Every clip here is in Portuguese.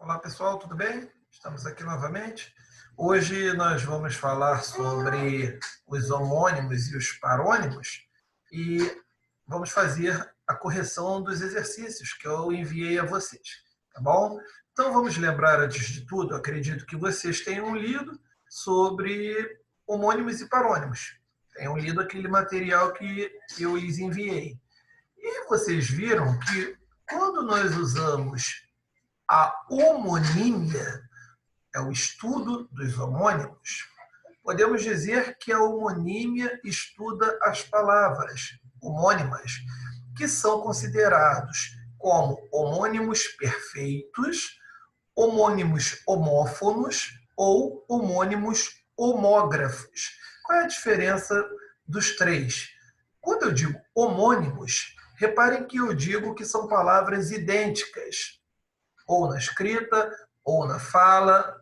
Olá pessoal, tudo bem? Estamos aqui novamente. Hoje nós vamos falar sobre os homônimos e os parônimos e vamos fazer a correção dos exercícios que eu enviei a vocês, tá bom? Então vamos lembrar antes de tudo, acredito que vocês tenham lido sobre homônimos e parônimos. Tenham lido aquele material que eu lhes enviei. E vocês viram que quando nós usamos a homonímia, é o estudo dos homônimos, podemos dizer que a homonímia estuda as palavras homônimas, que são considerados como homônimos perfeitos, homônimos homófonos ou homônimos homógrafos. Qual é a diferença dos três? Quando eu digo homônimos, reparem que eu digo que são palavras idênticas, ou na escrita, ou na fala.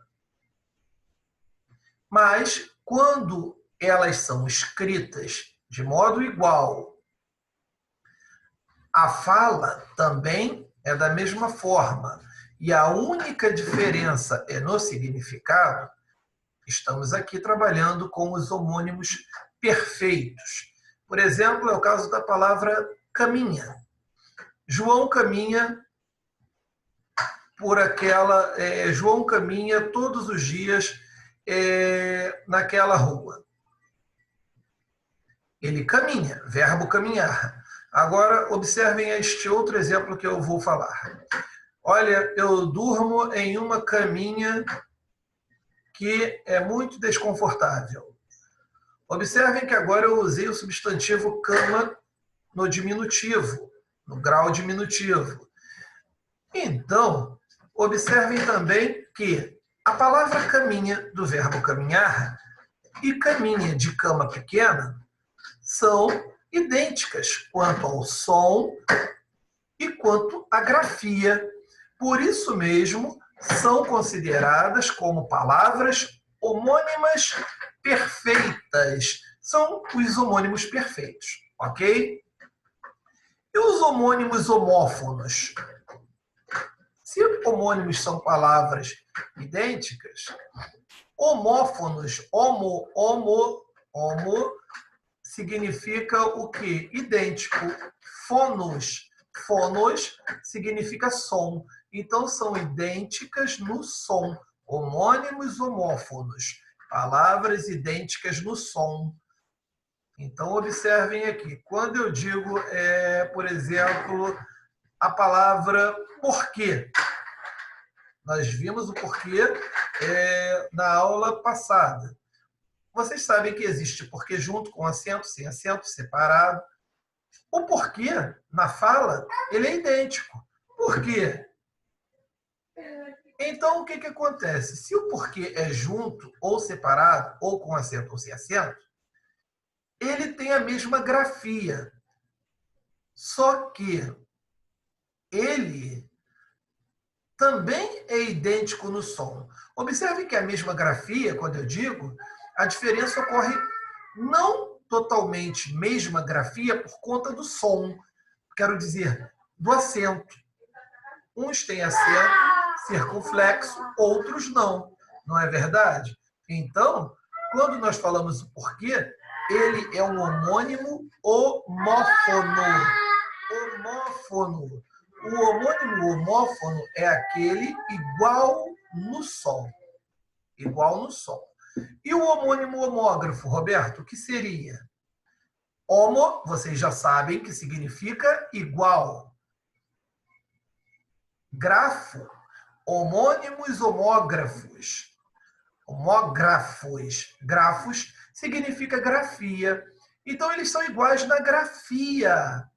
Mas, quando elas são escritas de modo igual, a fala também é da mesma forma. E a única diferença é no significado. Estamos aqui trabalhando com os homônimos perfeitos. Por exemplo, é o caso da palavra caminha. João caminha João caminha todos os dias naquela rua. Ele caminha, verbo caminhar. Agora, observem este outro exemplo que eu vou falar. Olha, eu durmo em uma caminha que é muito desconfortável. Observem que agora eu usei o substantivo cama no diminutivo, no grau diminutivo. Então, observem também que a palavra caminha, do verbo caminhar, e caminha de cama pequena são idênticas quanto ao som e quanto à grafia. Por isso mesmo, são consideradas como palavras homônimas perfeitas. São os homônimos perfeitos, ok? E os homônimos homófonos? Se homônimos são palavras idênticas, homófonos, homo significa o quê? Idêntico. Fonos significa som. Então, são idênticas no som. Homônimos, homófonos. Palavras idênticas no som. Então, observem aqui. Quando eu digo, por exemplo, a palavra porquê. Nós vimos o porquê na aula passada. Vocês sabem que existe porquê junto, com acento, sem acento, separado. O porquê, na fala, ele é idêntico. Por quê? Então, o que acontece? Se o porquê é junto, ou separado, ou com acento, ou sem acento, ele tem a mesma grafia. Só que ele também é idêntico no som. Observe que a mesma grafia, quando eu digo, a diferença ocorre não totalmente mesma grafia por conta do som. Quero dizer, do acento. Uns têm acento circunflexo, outros não. Não é verdade? Então, quando nós falamos o porquê, ele é um homônimo homófono. Homófono. O homônimo homófono é aquele igual no som. Igual no som. E o homônimo homógrafo, Roberto, o que seria? Homo, vocês já sabem que significa igual. Grafo, homônimos homógrafos. Homógrafos. Grafos significa grafia. Então, eles são iguais na grafia.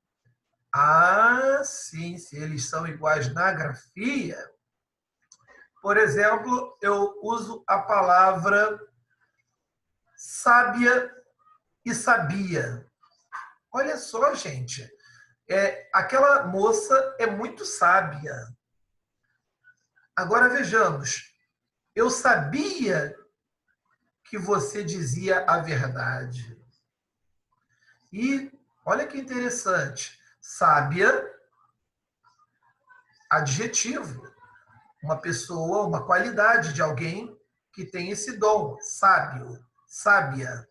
Ah, sim, se eles são iguais na grafia. Por exemplo, eu uso a palavra sábia e sabia. Olha só, gente. Aquela moça é muito sábia. Agora vejamos. Eu sabia que você dizia a verdade. E olha que interessante. Sábia, adjetivo. uma pessoa, uma qualidade de alguém que tem esse dom, sábio, sábia.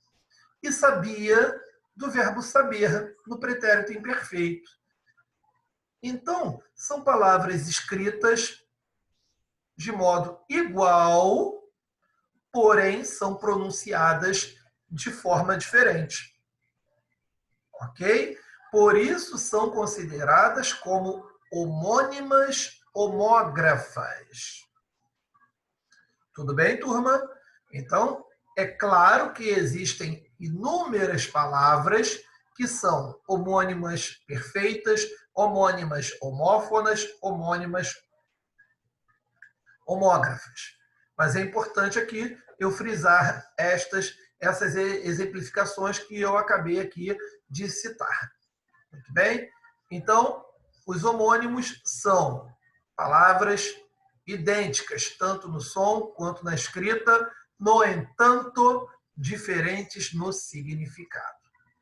E sabia do verbo saber, no pretérito imperfeito. Então, são palavras escritas de modo igual, porém são pronunciadas de forma diferente. Ok? Por isso são consideradas como homônimas homógrafas. Tudo bem, turma? Então, é claro que existem inúmeras palavras que são homônimas perfeitas, homônimas homófonas, homônimas homógrafas. Mas é importante aqui eu frisar essas exemplificações que eu acabei aqui de citar. Muito bem? Então, os homônimos são palavras idênticas, tanto no som quanto na escrita, no entanto, diferentes no significado.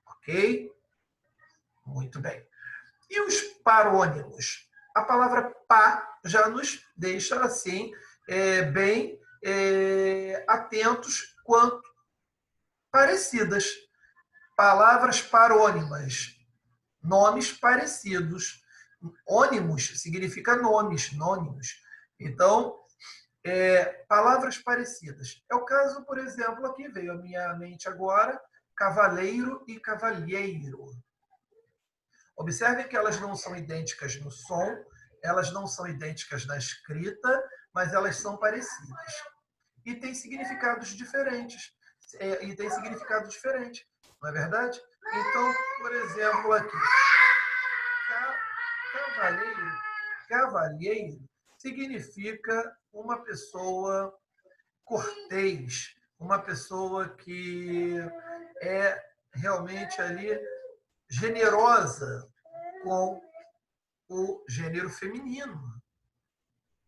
Ok? Muito bem. E os parônimos? A palavra pá já nos deixa assim bem atentos quanto parecidas. Palavras parônimas, nomes parecidos. Ônimos significa nomes, nônimos. Então, palavras parecidas. É o caso, por exemplo, aqui veio à minha mente agora, cavaleiro e cavalheiro. Observem que elas não são idênticas no som, elas não são idênticas na escrita, mas elas são parecidas. E têm significados diferentes. Não é verdade? Então, por exemplo, aqui, cavalheiro significa uma pessoa cortês, uma pessoa que é realmente ali generosa com o gênero feminino.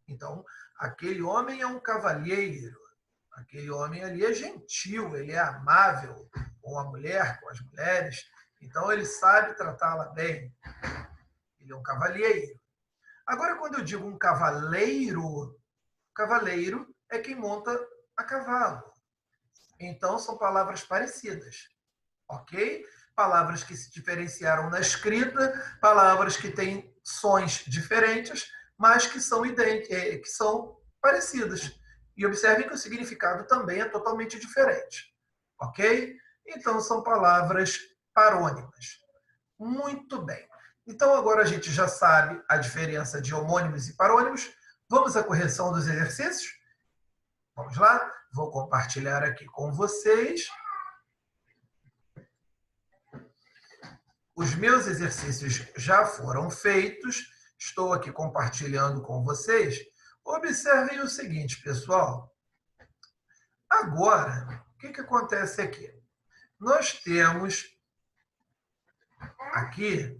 Então, aquele homem é um cavalheiro, aquele homem ali é gentil, ele é amável com a mulher, com as mulheres, então ele sabe tratá-la bem. Ele é um cavalheiro. Agora, quando eu digo um cavaleiro é quem monta a cavalo. Então, são palavras parecidas. Ok? Palavras que se diferenciaram na escrita, palavras que têm sons diferentes, mas que são parecidas. E observem que o significado também é totalmente diferente. Ok? Então, são palavras parônimas. Muito bem. Então, agora a gente já sabe a diferença de homônimos e parônimos. Vamos à correção dos exercícios? Vamos lá? Vou compartilhar aqui com vocês. Os meus exercícios já foram feitos. Estou aqui compartilhando com vocês. Observem o seguinte, pessoal. Agora, o que acontece aqui? Nós temos aqui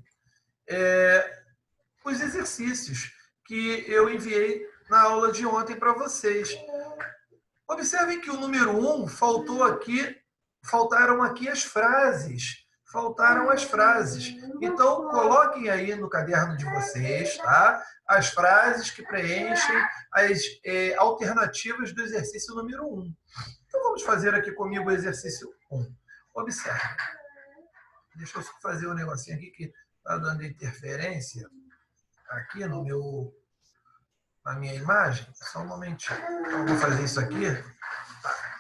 os exercícios que eu enviei na aula de ontem para vocês. Observem que o número 1 faltaram aqui as frases. Então, coloquem aí no caderno de vocês, tá? As frases que preenchem as alternativas do exercício número 1. Então, vamos fazer aqui comigo o exercício 1. Observe. Deixa eu fazer um negocinho aqui que está dando interferência aqui na minha imagem. Só um momentinho. Então, vou fazer isso aqui.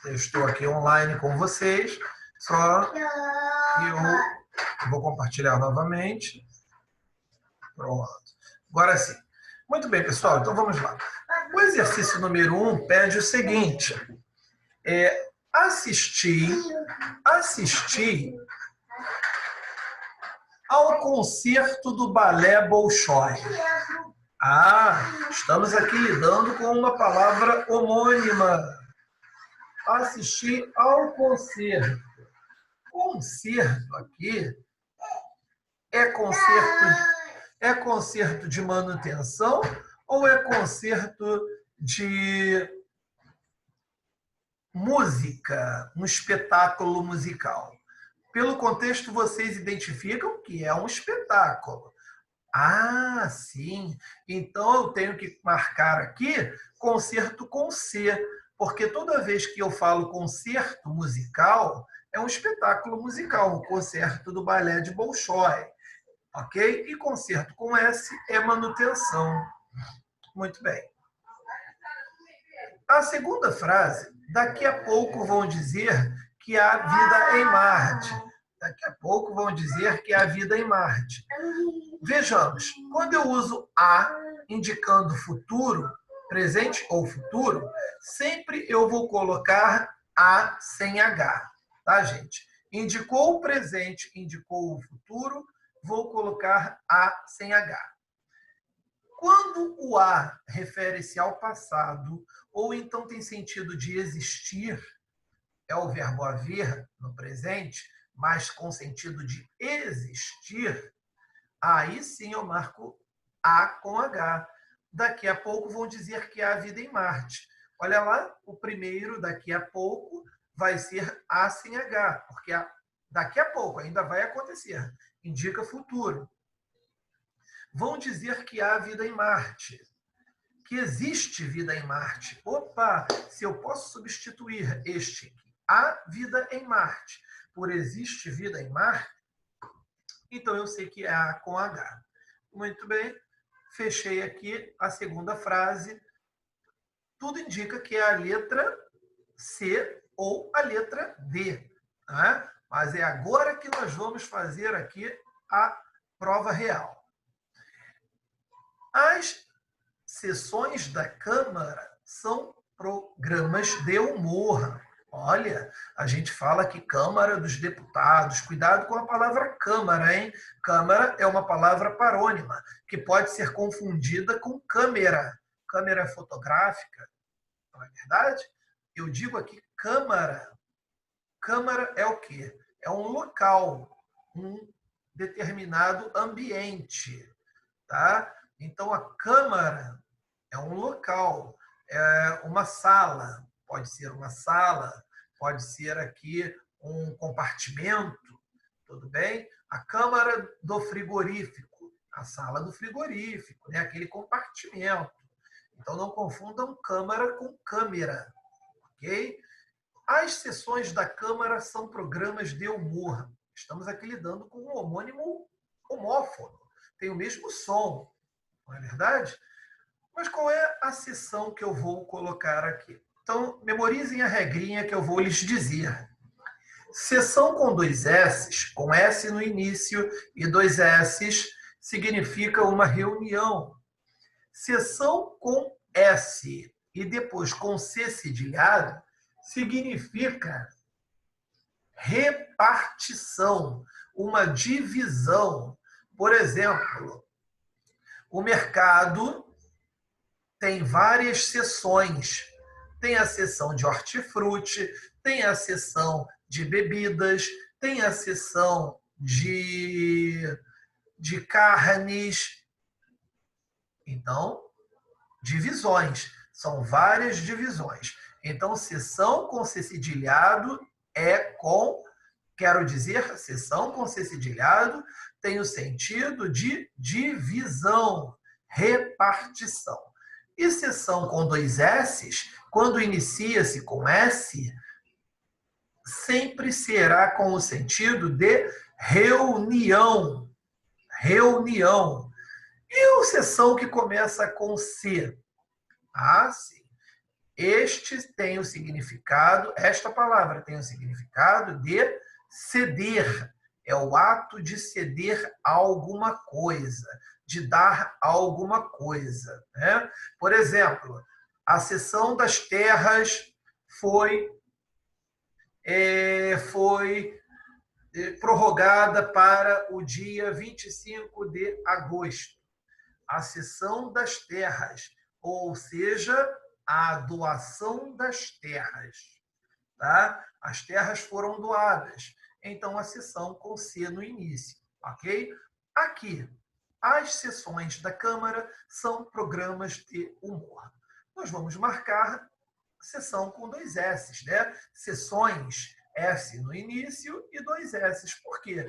Eu estou aqui online com vocês. Só que eu vou compartilhar novamente. Pronto. Agora sim. Muito bem, pessoal. Então, vamos lá. O exercício número 1 pede o seguinte. Assistir ao concerto do Balé Bolshoi. Estamos aqui lidando com uma palavra homônima. Assistir ao concerto. Concerto aqui é concerto de manutenção ou é concerto de música, um espetáculo musical? Pelo contexto, vocês identificam que é um espetáculo. Ah, sim. Então eu tenho que marcar aqui concerto com C, porque toda vez que eu falo concerto musical, é um espetáculo musical, um concerto do balé de Bolshoi, ok? E concerto com S é manutenção. Muito bem. A segunda frase, daqui a pouco vão dizer que há vida em Marte. Daqui a pouco vão dizer que há vida em Marte. Vejamos, quando eu uso a indicando futuro, presente ou futuro, sempre eu vou colocar a sem H, tá, gente? Indicou o presente, indicou o futuro, vou colocar a sem H. Quando o a refere-se ao passado, ou então tem sentido de existir, é o verbo haver no presente, mas com sentido de existir, aí sim eu marco A com H. Daqui a pouco vão dizer que há vida em Marte. Olha lá, o primeiro, daqui a pouco, vai ser A sem H, porque daqui a pouco ainda vai acontecer. Indica futuro. Vão dizer que há vida em Marte, que existe vida em Marte. Opa, se eu posso substituir este há vida em Marte por existe vida em Marte, então eu sei que é A com H. Muito bem, fechei aqui a segunda frase. Tudo indica que é a letra C ou a letra D. Né? Mas é agora que nós vamos fazer aqui a prova real. As sessões da Câmara são programas de humor. Olha, a gente fala que Câmara dos Deputados. Cuidado com a palavra Câmara, hein? Câmara é uma palavra parônima, que pode ser confundida com câmera. Câmera fotográfica, não é verdade? Eu digo aqui Câmara. Câmara é o quê? É um local, um determinado ambiente, tá? Então, a Câmara é um local, é uma sala, pode ser aqui um compartimento, tudo bem? A câmara do frigorífico, a sala do frigorífico, né? Aquele compartimento. Então não confundam câmara com câmera, ok? As sessões da Câmara são programas de humor. Estamos aqui lidando com um homônimo homófono, tem o mesmo som, não é verdade? Mas qual é a sessão que eu vou colocar aqui? Então, memorizem a regrinha que eu vou lhes dizer. Sessão com dois S, com S no início e dois S, significa uma reunião. Sessão com S e depois com C cedilhado, significa repartição, uma divisão. Por exemplo, o mercado tem várias seções. Tem a seção de hortifruti, tem a seção de bebidas, tem a seção de carnes. Então, divisões. São várias divisões. Então, seção com C cedilhado é com, quero dizer, seção com C cedilhado tem o sentido de divisão, repartição. E seção com dois S's, quando inicia-se com S, sempre será com o sentido de reunião. Reunião. E a seção que começa com C? Ah, sim. Esta palavra tem o significado de ceder. É o ato de ceder a alguma coisa, de dar a alguma coisa. Né? Por exemplo, a cessão das terras foi prorrogada para o dia 25 de agosto. A cessão das terras, ou seja, a doação das terras. Tá? As terras foram doadas. Então, a sessão com C no início. Ok? Aqui, as sessões da Câmara são programas de humor. Nós vamos marcar sessão com dois S, né? Sessões, S no início e dois S. Por quê?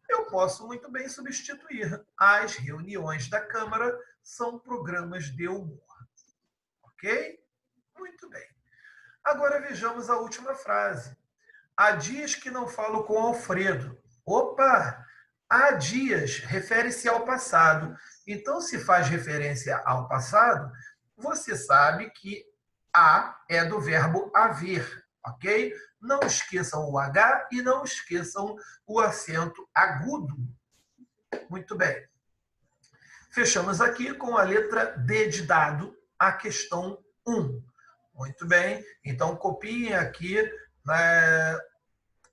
eu posso muito bem substituir. As reuniões da Câmara são programas de humor. Ok? Muito bem. Agora vejamos a última frase. Há dias que não falo com Alfredo. Opa! Há dias refere-se ao passado. Então, se faz referência ao passado, você sabe que há é do verbo haver, ok? Não esqueçam o H e não esqueçam o acento agudo. Muito bem. Fechamos aqui com a letra D de dado, a questão 1. Muito bem. Então, copiem aqui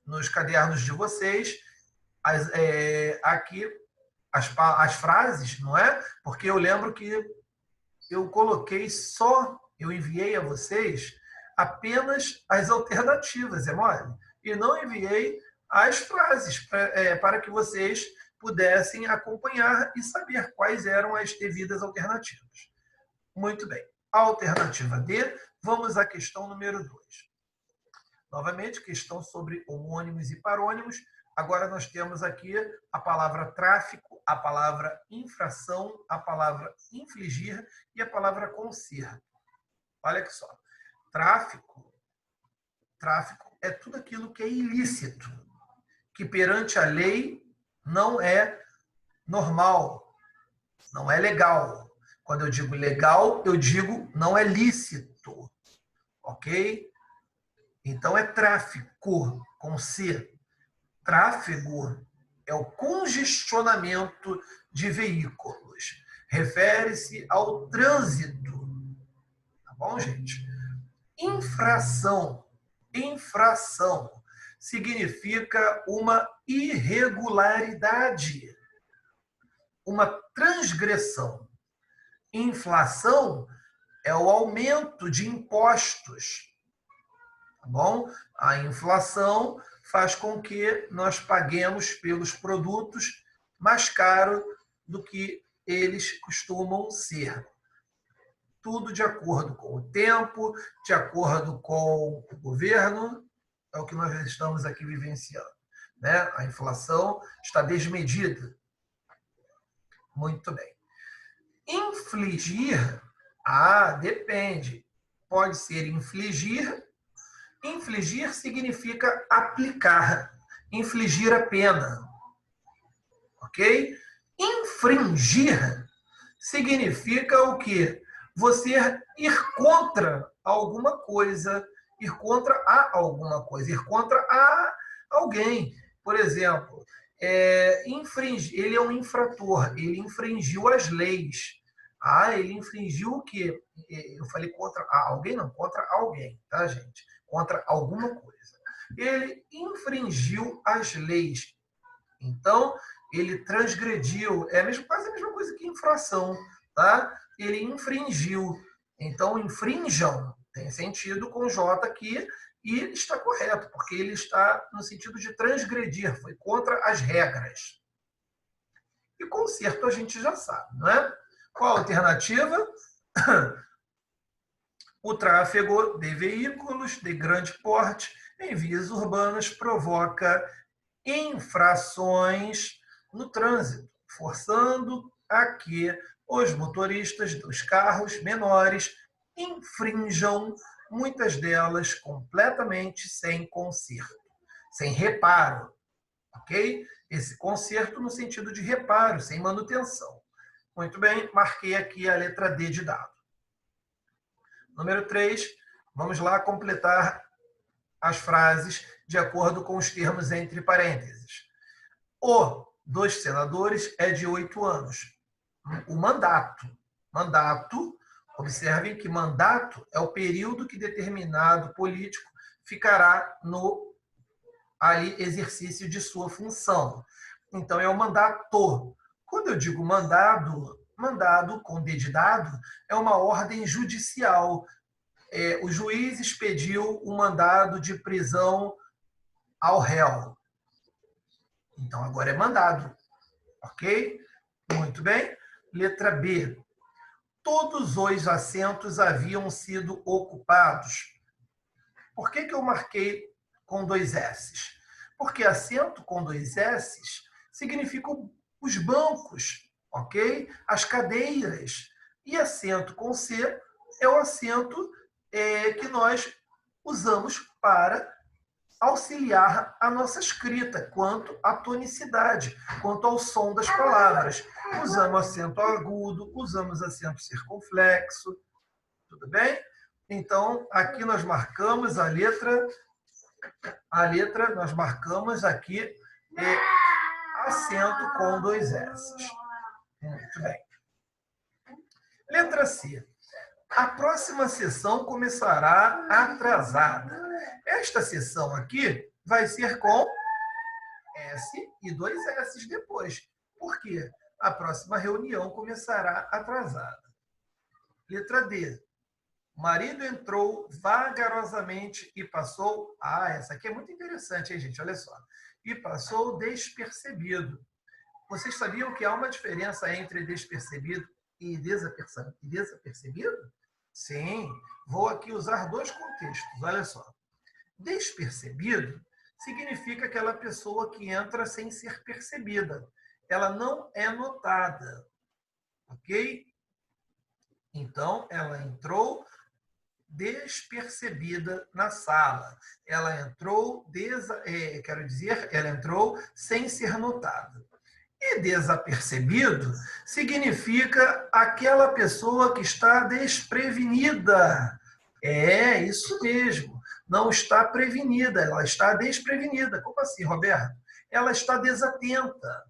nos cadernos de vocês aqui as frases, não é? Porque eu lembro que eu coloquei eu enviei a vocês apenas as alternativas, é mole? E não enviei as frases para que vocês pudessem acompanhar e saber quais eram as devidas alternativas. Muito bem. A alternativa D, vamos à questão número 2. Novamente, questão sobre homônimos e parônimos. Agora nós temos aqui a palavra tráfico, a palavra infração, a palavra infligir e a palavra conserto. Olha aqui só. Tráfico é tudo aquilo que é ilícito, que perante a lei não é normal, não é legal. Quando eu digo legal, eu digo não é lícito. Ok? Então é tráfico, com C. Tráfego é o congestionamento de veículos. Refere-se ao trânsito. Tá bom, gente? Infração. Infração significa uma irregularidade, uma transgressão. Inflação é o aumento de impostos. Tá bom? A inflação faz com que nós paguemos pelos produtos mais caro do que eles costumam ser. Tudo de acordo com o tempo, de acordo com o governo, é o que nós estamos aqui vivenciando. Né? A inflação está desmedida. Muito bem. Infligir, depende. Pode ser infligir. Infligir significa aplicar, infligir a pena. Ok? Infringir significa o quê? Você ir contra alguma coisa, ir contra alguma coisa, ir contra alguém. Por exemplo, ele é um infrator, ele infringiu as leis. Ele infringiu o quê? Eu falei contra alguém, não, contra alguém, tá, gente? Contra alguma coisa. Ele infringiu as leis. Então, ele transgrediu. Quase a mesma coisa que infração, tá? Ele infringiu. Então, infrinjam tem sentido com J aqui e está correto, porque ele está no sentido de transgredir, foi contra as regras. E conserto a gente já sabe, não é? Qual a alternativa? O tráfego de veículos de grande porte em vias urbanas provoca infrações no trânsito, forçando a que os motoristas dos carros menores infrinjam, muitas delas completamente sem conserto, sem reparo, ok? Esse conserto no sentido de reparo, sem manutenção. Muito bem, marquei aqui a letra D de dado. Número 3, vamos lá completar as frases de acordo com os termos entre parênteses. O dos senadores é de 8 anos. O mandato. Observem que mandato é o período que determinado político ficará no exercício de sua função. Então, é o mandato. Quando eu digo mandado com D de dado, é uma ordem judicial. O juiz expediu um mandado de prisão ao réu. Então, agora é mandado. Ok? Muito bem. Letra B. Todos os assentos haviam sido ocupados. Por que eu marquei com 2 S's? Porque assento com 2 S's significam os bancos, ok? As cadeiras. E acento com C é o acento que nós usamos para auxiliar a nossa escrita, quanto à tonicidade, quanto ao som das palavras. Usamos acento agudo, usamos acento circunflexo, tudo bem? Então, aqui nós marcamos a letra nós marcamos aqui acento com 2 S. Muito bem. Letra C. A próxima sessão começará atrasada. Esta sessão aqui vai ser com S e 2 S depois. Por quê? A próxima reunião começará atrasada. Letra D. O marido entrou vagarosamente e passou... essa aqui é muito interessante, hein, gente? Olha só. E passou despercebido. Vocês sabiam que há uma diferença entre despercebido e desapercebido? Sim. Vou aqui usar 2 contextos. Olha só. Despercebido significa aquela pessoa que entra sem ser percebida. Ela não é notada. Ok? Então, ela entrou despercebida na sala. Ela entrou, ela entrou sem ser notada. E desapercebido significa aquela pessoa que está desprevenida. É, isso mesmo. Não está prevenida, ela está desprevenida. Como assim, Roberto? Ela está desatenta.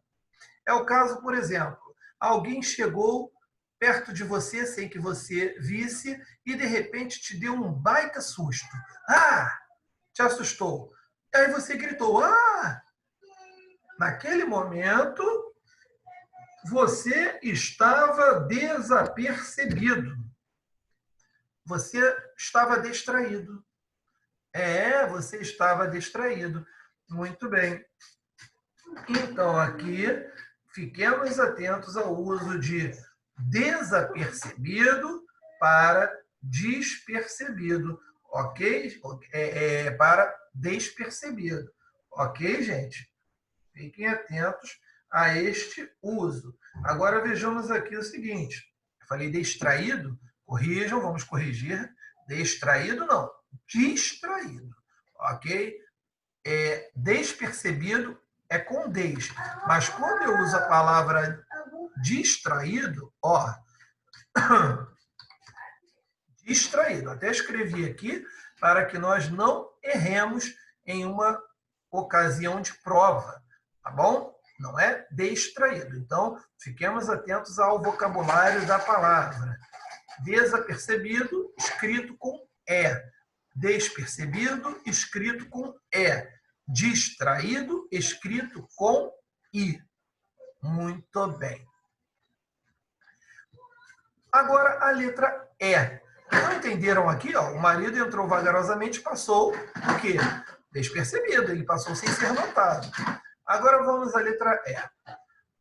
É o caso, por exemplo, alguém chegou perto de você sem que você visse e de repente te deu um baita susto. Te assustou. Aí você gritou, Naquele momento, você estava desapercebido. Você estava distraído. Você estava distraído. Muito bem. Então, aqui, fiquemos atentos ao uso de desapercebido para despercebido, ok? Para despercebido, ok, gente? Fiquem atentos a este uso. Agora vejamos aqui o seguinte. Eu falei distraído, corrijam, vamos corrigir. Distraído não, distraído, ok? Despercebido é com des, mas quando eu uso a palavra distraído, distraído. Até escrevi aqui para que nós não erremos em uma ocasião de prova, tá bom? Não é distraído. Então, fiquemos atentos ao vocabulário da palavra. Desapercebido, escrito com E. Despercebido, escrito com E. Distraído, escrito com I. Muito bem. Agora, a letra E. Não entenderam aqui? O marido entrou vagarosamente e passou o quê? Despercebido. Ele passou sem ser notado. Agora vamos à letra E.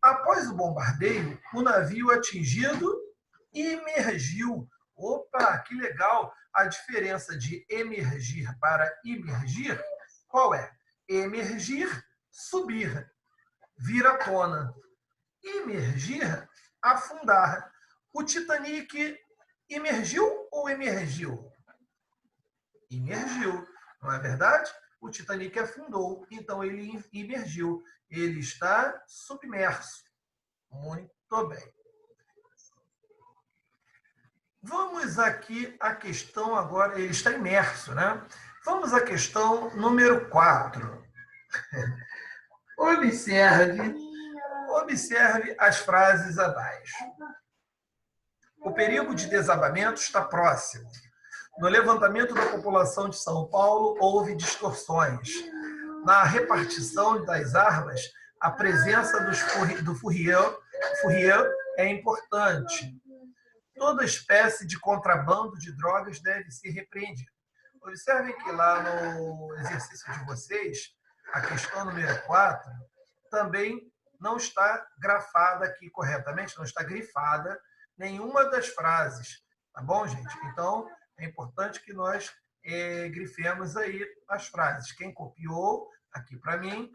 Após o bombardeio, o navio atingido emergiu. Opa, que legal! A diferença de emergir para imergir, qual é? Emergir, subir, vir à tona. Imergir, afundar. O Titanic emergiu ou emergiu? Emergiu, não é verdade? O Titanic afundou, então ele emergiu. Ele está submerso. Muito bem. Vamos aqui à questão agora, ele está imerso, né? Vamos à questão número 4. Observe as frases abaixo. O perigo de desabamento está próximo. No levantamento da população de São Paulo, houve distorções. Na repartição das armas, a presença do Fourier é importante. Toda espécie de contrabando de drogas deve ser repreendida. Observem que lá no exercício de vocês, a questão número 4, também não está grafada aqui corretamente, não está grifada nenhuma das frases. Tá bom, gente? Então, é importante que nós grifemos aí as frases. Quem copiou, aqui para mim,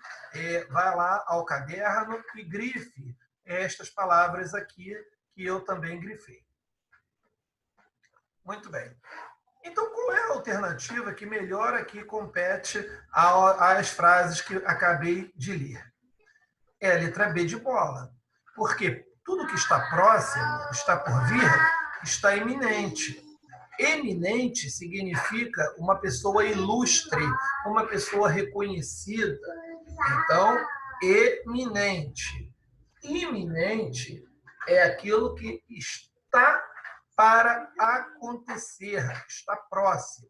vá lá ao caderno e grife estas palavras aqui que eu também grifei. Muito bem. Então, qual é a alternativa que melhor aqui compete às frases que acabei de ler? É a letra B de bola. Porque tudo que está próximo, está por vir, está iminente. Eminente significa uma pessoa ilustre, uma pessoa reconhecida. Então, eminente. Iminente é aquilo que está para acontecer, está próximo,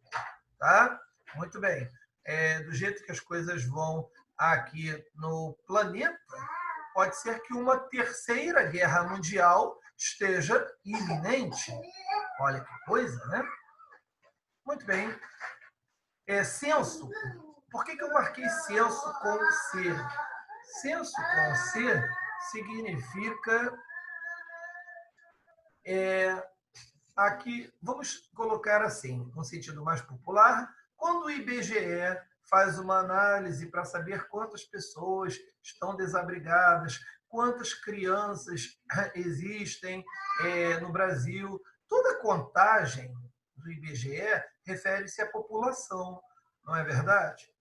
tá? Muito bem. Do jeito que as coisas vão aqui no planeta, pode ser que uma terceira guerra mundial esteja iminente. Olha que coisa, né? Muito bem. Censo. Por que eu marquei censo com C? Censo com C significa... aqui, vamos colocar assim, no sentido mais popular, quando o IBGE faz uma análise para saber quantas pessoas estão desabrigadas, quantas crianças existem no Brasil, toda contagem do IBGE refere-se à população, não é verdade?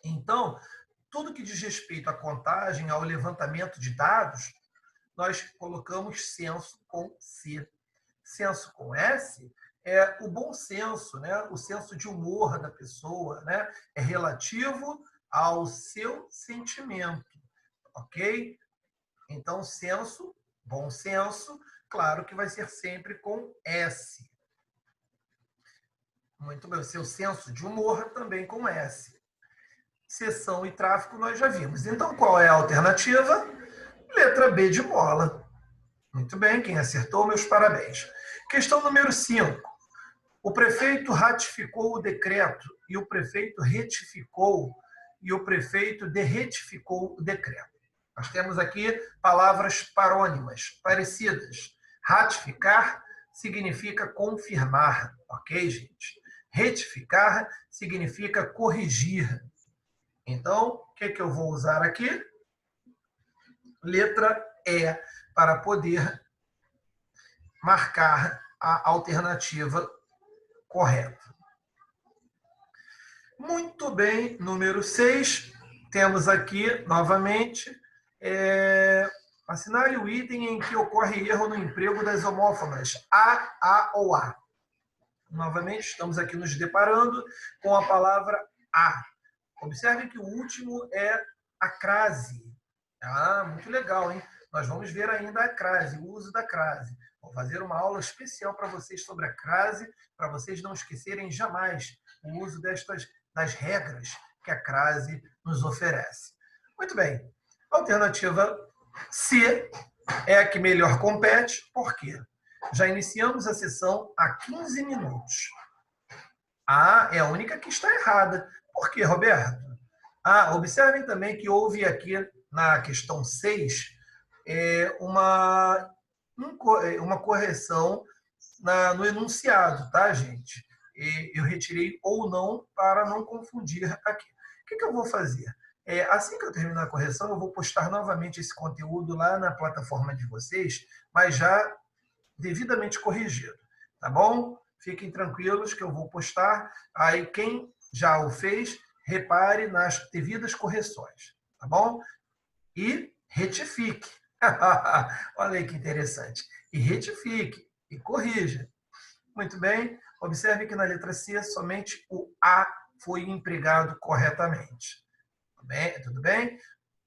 Então, tudo que diz respeito à contagem, ao levantamento de dados, nós colocamos censo com C. Senso com S é o bom senso, né? O senso de humor da pessoa, né? É relativo ao seu sentimento, ok? Então, senso, bom senso, claro que vai ser sempre com S. Muito bem, o seu senso de humor também com S. Seção e tráfico nós já vimos. Então, qual é a alternativa? Letra B de bola. Muito bem, quem acertou, meus parabéns. Questão número 5. O prefeito ratificou o decreto e o prefeito retificou e o prefeito derretificou o decreto. Nós temos aqui palavras parônimas, parecidas. Ratificar significa confirmar, ok, gente? Retificar significa corrigir. Então, o que eu vou usar aqui? Letra E, para poder marcar a alternativa correta. Muito bem, número 6, temos aqui, novamente, assinale o item em que ocorre erro no emprego das homófonas, a ou a. Novamente, estamos aqui nos deparando com a palavra a. Observe que o último é a crase. Muito legal, hein? Nós vamos ver ainda a crase, o uso da crase. Vou fazer uma aula especial para vocês sobre a crase, para vocês não esquecerem jamais o uso das regras que a crase nos oferece. Muito bem. Alternativa C é a que melhor compete, por quê? Já iniciamos a sessão há 15 minutos. A é a única que está errada. Por quê, Roberto? Observem também que houve aqui na questão 6 uma correção no enunciado, tá, gente? Eu retirei ou não para não confundir aqui. O que eu vou fazer? Assim que eu terminar a correção, eu vou postar novamente esse conteúdo lá na plataforma de vocês, mas já devidamente corrigido, tá bom? Fiquem tranquilos que eu vou postar. Aí quem já o fez, repare nas devidas correções, tá bom? E retifique. Olha aí que interessante. E retifique, e corrija. Muito bem. Observe que na letra C, somente o A foi empregado corretamente. Tudo bem?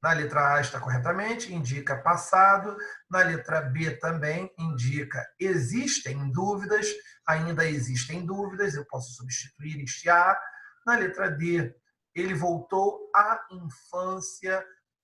Na letra A está corretamente, indica passado. Na letra B também indica existem dúvidas, ainda existem dúvidas, eu posso substituir este A. Na letra D, ele voltou à infância,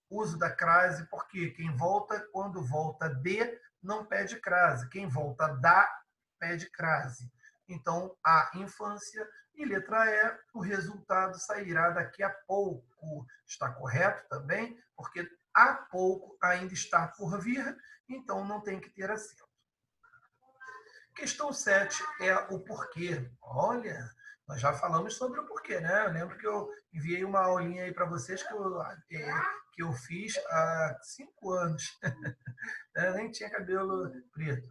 uso da crase, porque quem volta, quando volta de, não pede crase. Quem volta da, pede crase. Então, a infância. E letra E, o resultado sairá daqui a pouco. Está correto também? Porque há pouco ainda está por vir, então não tem que ter acento. Questão 7 é o porquê. Olha, Nós já falamos sobre o porquê, né? Eu lembro que eu enviei uma aulinha aí para vocês que eu fiz há 5 anos. Eu nem tinha cabelo preto,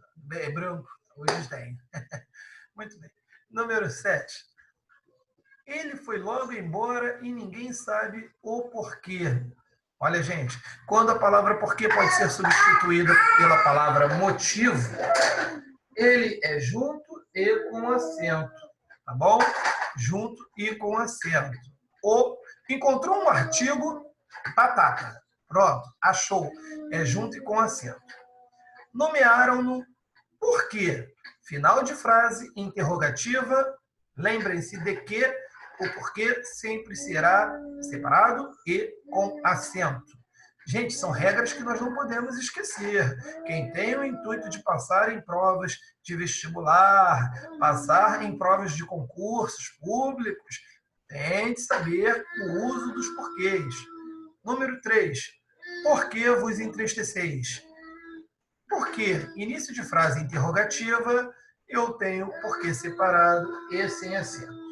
branco, hoje tem. Muito bem. Número 7. Ele foi logo embora e ninguém sabe o porquê. Olha, gente, quando a palavra porquê pode ser substituída pela palavra motivo, ele é junto e com acento, tá bom? Junto e com acento. Ou encontrou um artigo, batata. Pronto, achou. É junto e com acento. Nomearam-no por quê? Final de frase interrogativa. Lembrem-se de que o porquê sempre será separado e com acento. Gente, são regras que nós não podemos esquecer. Quem tem o intuito de passar em provas de vestibular, passar em provas de concursos públicos, tem de saber o uso dos porquês. Número 3. Por que vos entristeceis? Porque início de frase interrogativa, eu tenho porquê separado e sem acento.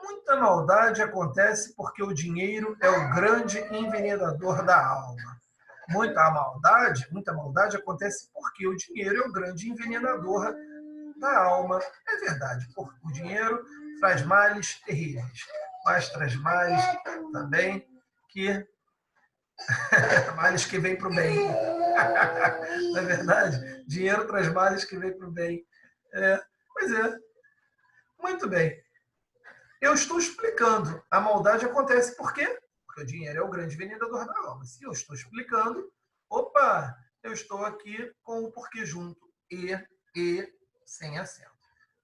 Muita maldade acontece porque o dinheiro é o grande envenenador da alma. Muita maldade acontece porque o dinheiro é o grande envenenador da alma. É verdade, porque o dinheiro traz males terríveis, mas traz males também males que vêm para o bem. Não é verdade? Dinheiro traz males que vêm para o bem. Pois é. Muito bem. Eu estou explicando. A maldade acontece por quê? Porque o dinheiro é o grande envenenador da alma. Se eu estou explicando, eu estou aqui com o porquê junto. E sem acento.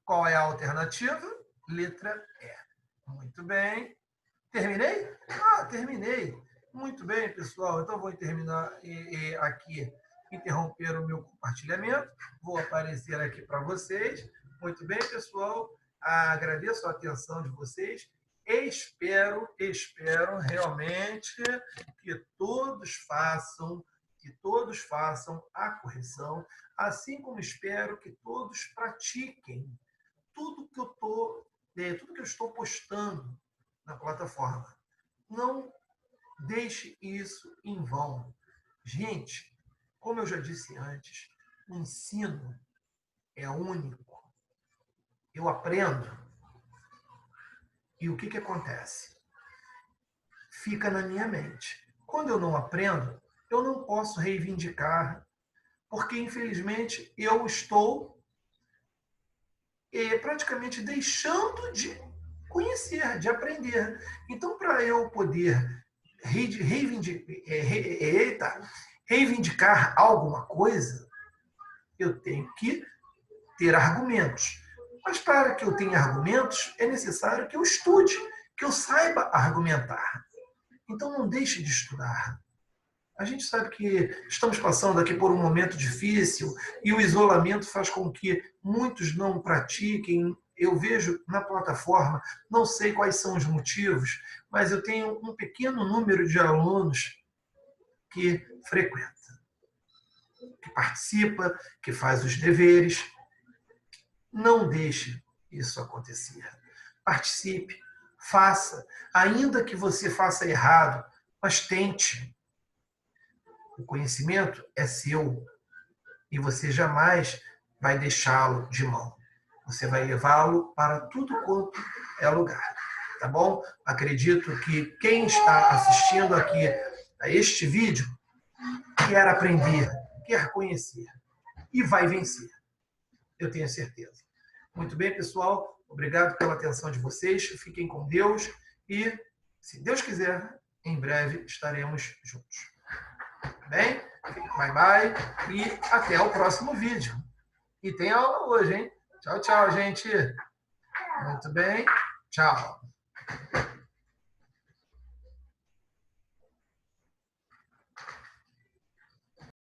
Qual é a alternativa? Letra E. Muito bem. Terminei? Terminei. Muito bem, pessoal. Então, vou terminar aqui, interromper o meu compartilhamento. Vou aparecer aqui para vocês. Muito bem, pessoal. Agradeço a atenção de vocês. Espero realmente que todos façam a correção, assim como espero que todos pratiquem tudo que eu estou postando na plataforma. Não deixe isso em vão. Gente, como eu já disse antes, o ensino é único. Eu aprendo e o que acontece? Fica na minha mente. Quando eu não aprendo, eu não posso reivindicar, porque, infelizmente, eu estou praticamente deixando de conhecer, de aprender. Então, para eu poder reivindicar alguma coisa, eu tenho que ter argumentos. Mas para que eu tenha argumentos, é necessário que eu estude, que eu saiba argumentar. Então, não deixe de estudar. A gente sabe que estamos passando aqui por um momento difícil e o isolamento faz com que muitos não pratiquem. Eu vejo na plataforma, não sei quais são os motivos, mas eu tenho um pequeno número de alunos que frequenta, que participa, que faz os deveres. Não deixe isso acontecer. Participe, faça, ainda que você faça errado, mas tente. O conhecimento é seu e você jamais vai deixá-lo de mão. Você vai levá-lo para tudo quanto é lugar. Tá bom? Acredito que quem está assistindo aqui a este vídeo quer aprender, quer conhecer e vai vencer. Eu tenho certeza. Muito bem, pessoal. Obrigado pela atenção de vocês. Fiquem com Deus e, se Deus quiser, em breve estaremos juntos. Tá bem? Bye, bye. E até o próximo vídeo. E tem aula hoje, hein? Tchau, tchau, gente. Muito bem. Tchau.